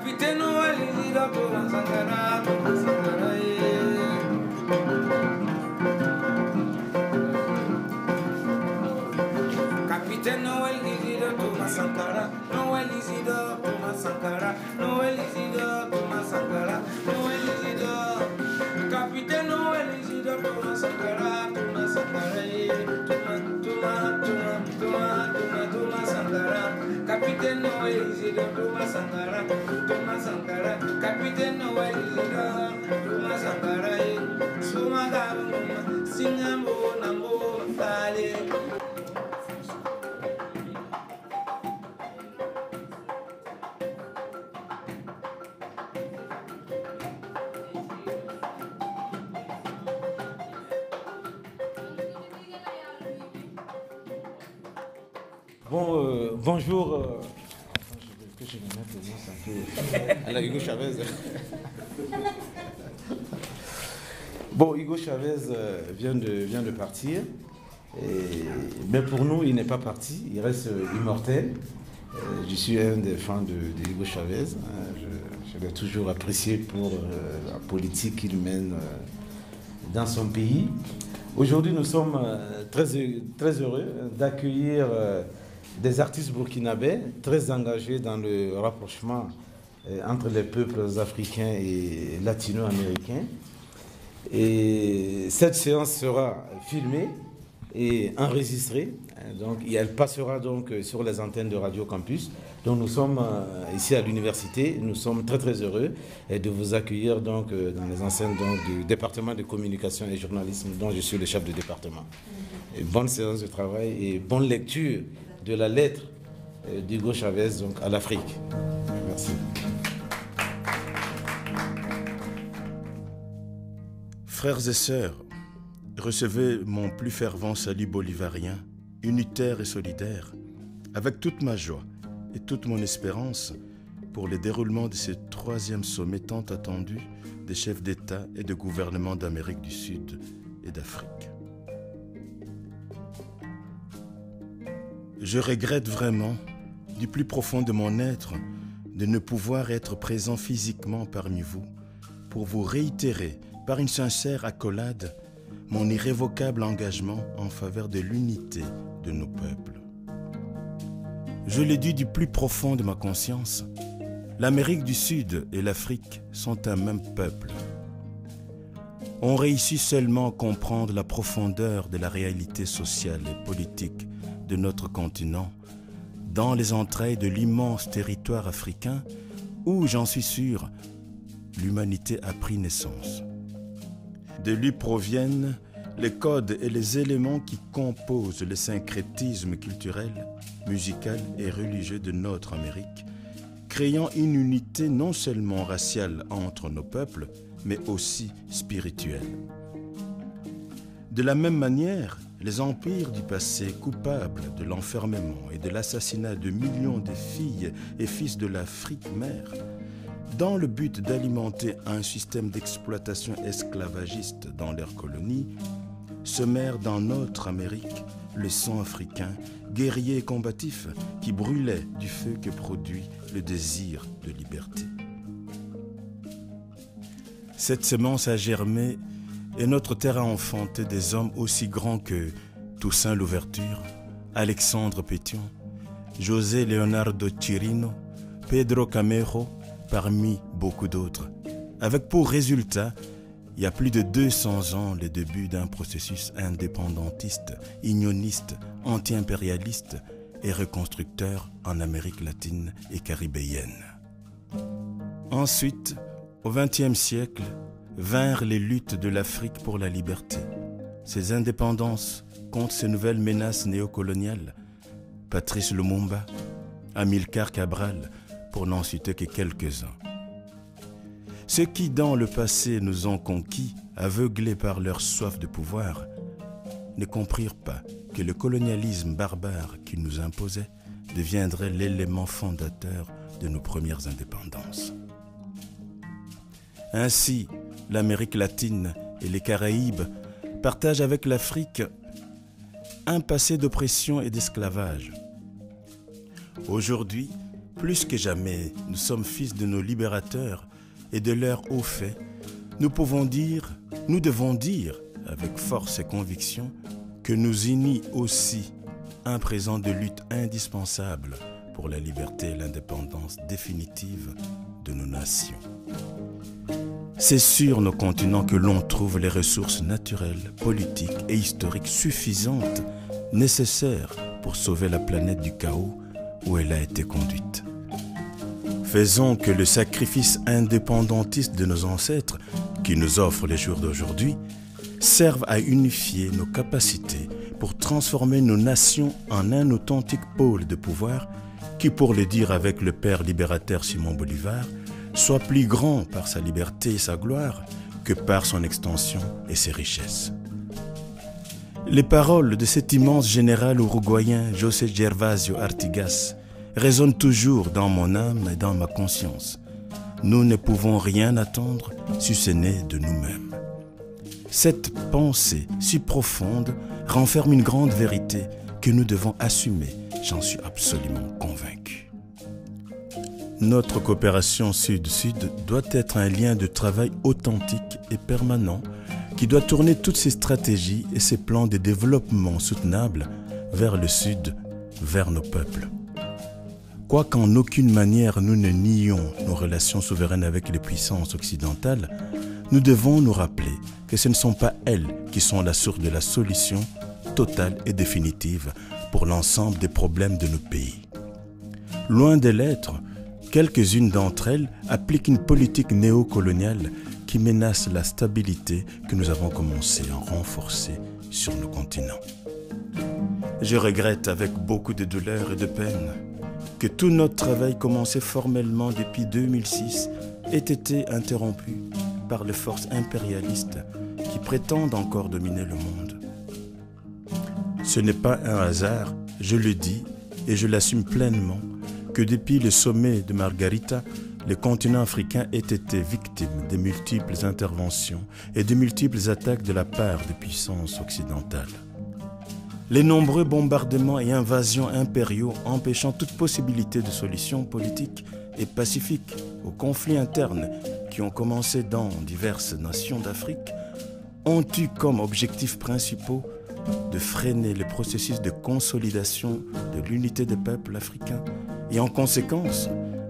Capitaine Walid Thomas Sankara, Thomas Sankara, Capitaine Noël Isidore Thomas Sankara, Noël Isidore Thomas Sankara, Noël Isidore Thomas Sankara, Noël Isidore, Capitaine Noël Isidore Thomas Sankara, Thomas Sankara, Thomas Sankara, Capitaine Noël Isidore Thomas Sankara, Thomas Sankara, Capitaine Noël Isidore Thomas Sankara, Sumagaru, Singambo, Nambo, Tale. Bon, bonjour. Que je me mette au moins, c'est un peu. Alors, Hugo Chavez. Bon, Hugo Chavez vient de partir. Mais pour nous, il n'est pas parti. Il reste immortel. Je suis un des fans de Hugo Chavez. Je l'ai toujours apprécié pour la politique qu'il mène dans son pays. Aujourd'hui, nous sommes très heureux d'accueillir des artistes burkinabés très engagés dans le rapprochement entre les peuples africains et latino-américains. Et cette séance sera filmée et enregistrée. Donc, elle passera donc sur les antennes de Radio Campus. Donc, nous sommes ici à l'université. Nous sommes très heureux de vous accueillir donc dans les enceintes donc, du département de communication et journalisme dont je suis le chef de département. Et bonne séance de travail et bonne lecture de la lettre d'Hugo Chavez donc, à l'Afrique. Merci. Frères et sœurs, recevez mon plus fervent salut bolivarien, unitaire et solidaire, avec toute ma joie et toute mon espérance pour le déroulement de ce 3e sommet tant attendu des chefs d'État et de gouvernement d'Amérique du Sud et d'Afrique. Je regrette vraiment, du plus profond de mon être, de ne pouvoir être présent physiquement parmi vous pour vous réitérer par une sincère accolade mon irrévocable engagement en faveur de l'unité de nos peuples. Je l'ai dit du plus profond de ma conscience, l'Amérique du Sud et l'Afrique sont un même peuple. On réussit seulement à comprendre la profondeur de la réalité sociale et politique de notre continent, dans les entrailles de l'immense territoire africain où, j'en suis sûr, l'humanité a pris naissance. De lui proviennent les codes et les éléments qui composent le syncrétisme culturel, musical et religieux de notre Amérique, créant une unité non seulement raciale entre nos peuples, mais aussi spirituelle. De la même manière, les empires du passé coupables de l'enfermement et de l'assassinat de millions de filles et fils de l'Afrique mère, dans le but d'alimenter un système d'exploitation esclavagiste dans leurs colonies, semèrent dans notre Amérique le sang africain, guerrier et combatif, qui brûlait du feu que produit le désir de liberté. Cette semence a germé et notre terre a enfanté des hommes aussi grands que Toussaint Louverture, Alexandre Pétion, José Leonardo Chirino, Pedro Camejo, parmi beaucoup d'autres, avec pour résultat, il y a plus de 200 ans, le début d'un processus indépendantiste, unioniste, anti-impérialiste et reconstructeur en Amérique latine et caribéenne. Ensuite, au XXe siècle, vinrent les luttes de l'Afrique pour la liberté, ses indépendances contre ces nouvelles menaces néocoloniales, Patrice Lumumba, Amilcar Cabral, pour n'en citer que quelques-uns. Ceux qui, dans le passé, nous ont conquis, aveuglés par leur soif de pouvoir, ne comprirent pas que le colonialisme barbare qu'ils nous imposait deviendrait l'élément fondateur de nos premières indépendances. Ainsi, l'Amérique latine et les Caraïbes partagent avec l'Afrique un passé d'oppression et d'esclavage. Aujourd'hui, plus que jamais, nous sommes fils de nos libérateurs et de leurs hauts faits, nous devons dire avec force et conviction que nous unit aussi un présent de lutte indispensable pour la liberté et l'indépendance définitive de nos nations. C'est sur nos continents que l'on trouve les ressources naturelles, politiques et historiques suffisantes, nécessaires pour sauver la planète du chaos où elle a été conduite. Faisons que le sacrifice indépendantiste de nos ancêtres, qui nous offre les jours d'aujourd'hui, serve à unifier nos capacités pour transformer nos nations en un authentique pôle de pouvoir qui, pour le dire avec le père libérateur Simon Bolivar, soit plus grand par sa liberté et sa gloire que par son extension et ses richesses. Les paroles de cet immense général uruguayen José Gervasio Artigas résonnent toujours dans mon âme et dans ma conscience. Nous ne pouvons rien attendre si ce n'est de nous-mêmes. Cette pensée si profonde renferme une grande vérité que nous devons assumer, j'en suis absolument convaincu. Notre coopération Sud-Sud doit être un lien de travail authentique et permanent qui doit tourner toutes ses stratégies et ses plans de développement soutenables vers le Sud, vers nos peuples. Quoiqu'en aucune manière nous ne nions nos relations souveraines avec les puissances occidentales, nous devons nous rappeler que ce ne sont pas elles qui sont la source de la solution totale et définitive pour l'ensemble des problèmes de nos pays. Loin de l'être, quelques-unes d'entre elles appliquent une politique néocoloniale qui menace la stabilité que nous avons commencé à renforcer sur nos continents. Je regrette avec beaucoup de douleur et de peine que tout notre travail commencé formellement depuis 2006 ait été interrompu par les forces impérialistes qui prétendent encore dominer le monde. Ce n'est pas un hasard, je le dis et je l'assume pleinement, que depuis le sommet de Margarita, le continent africain ait été victime de multiples interventions et de multiples attaques de la part des puissances occidentales. Les nombreux bombardements et invasions impériaux empêchant toute possibilité de solution politique et pacifique aux conflits internes qui ont commencé dans diverses nations d'Afrique ont eu comme objectifs principaux de freiner le processus de consolidation de l'unité des peuples africains et en conséquence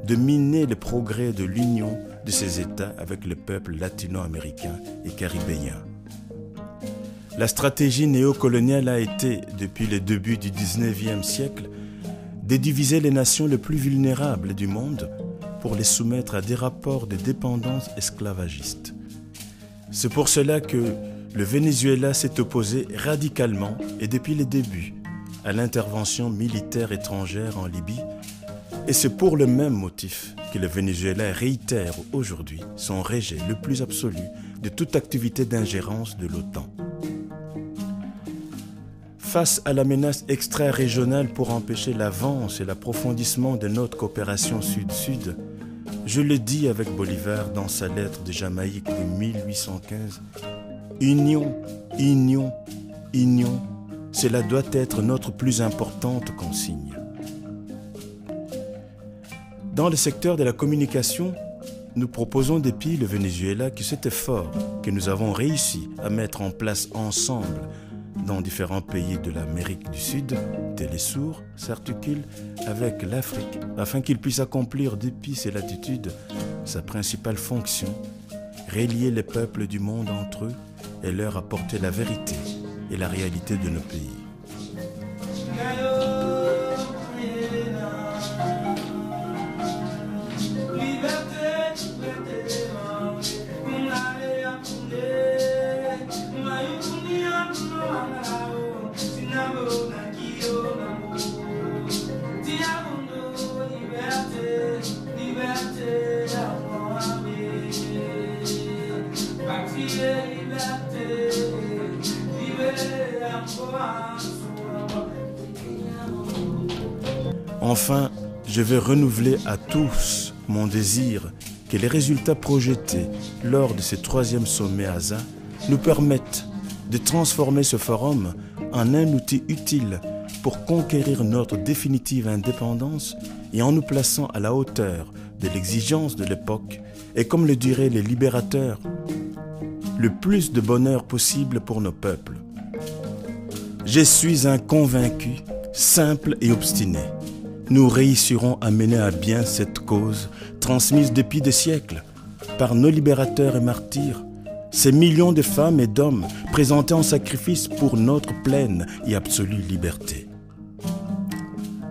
de miner le progrès de l'union de ces États avec le peuple latino-américain et caribéen. La stratégie néocoloniale a été, depuis le début du XIXe siècle, de diviser les nations les plus vulnérables du monde pour les soumettre à des rapports de dépendance esclavagistes. C'est pour cela que le Venezuela s'est opposé radicalement et depuis le début à l'intervention militaire étrangère en Libye, et c'est pour le même motif que le Venezuela réitère aujourd'hui son rejet le plus absolu de toute activité d'ingérence de l'OTAN. Face à la menace extra-régionale pour empêcher l'avance et l'approfondissement de notre coopération Sud-Sud, je le dis avec Bolivar dans sa lettre de Jamaïque de 1815, union, union, union, cela doit être notre plus importante consigne. Dans le secteur de la communication, nous proposons depuis le Venezuela que cet effort que nous avons réussi à mettre en place ensemble dans différents pays de l'Amérique du Sud, Télésur s'articule avec l'Afrique afin qu'il puisse accomplir depuis ses latitudes sa principale fonction, relier les peuples du monde entre eux et leur apporter la vérité et la réalité de nos pays. Enfin, je vais renouveler à tous mon désir que les résultats projetés lors de ce 3e sommet ASA nous permettent de transformer ce forum en un outil utile pour conquérir notre définitive indépendance et en nous plaçant à la hauteur de l'exigence de l'époque et, comme le diraient les libérateurs, le plus de bonheur possible pour nos peuples. Je suis un convaincu, simple et obstiné. Nous réussirons à mener à bien cette cause transmise depuis des siècles par nos libérateurs et martyrs, ces millions de femmes et d'hommes présentés en sacrifice pour notre pleine et absolue liberté.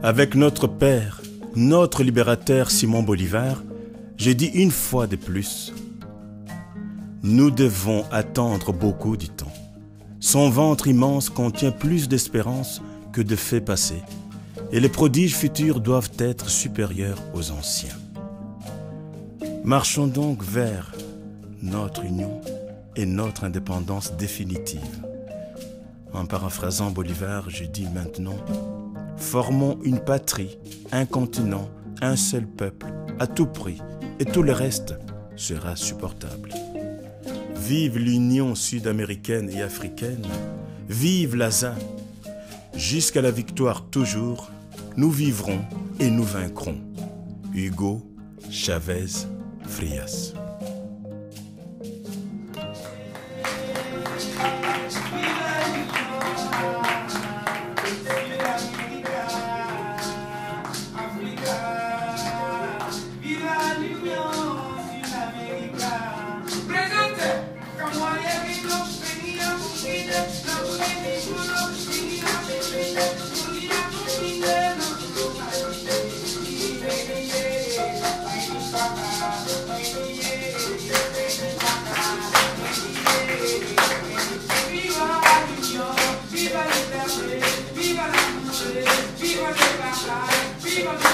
Avec notre père, notre libérateur Simon Bolivar, je dis une fois de plus, nous devons attendre beaucoup du temps. Son ventre immense contient plus d'espérance que de faits passés, et les prodiges futurs doivent être supérieurs aux anciens. Marchons donc vers notre union et notre indépendance définitive. En paraphrasant Bolivar, je dis maintenant, formons une patrie, un continent, un seul peuple, à tout prix, et tout le reste sera supportable. Vive l'Union sud-américaine et africaine, vive l'ASA. Jusqu'à la victoire toujours, nous vivrons et nous vaincrons. Hugo Chavez Frias. Viva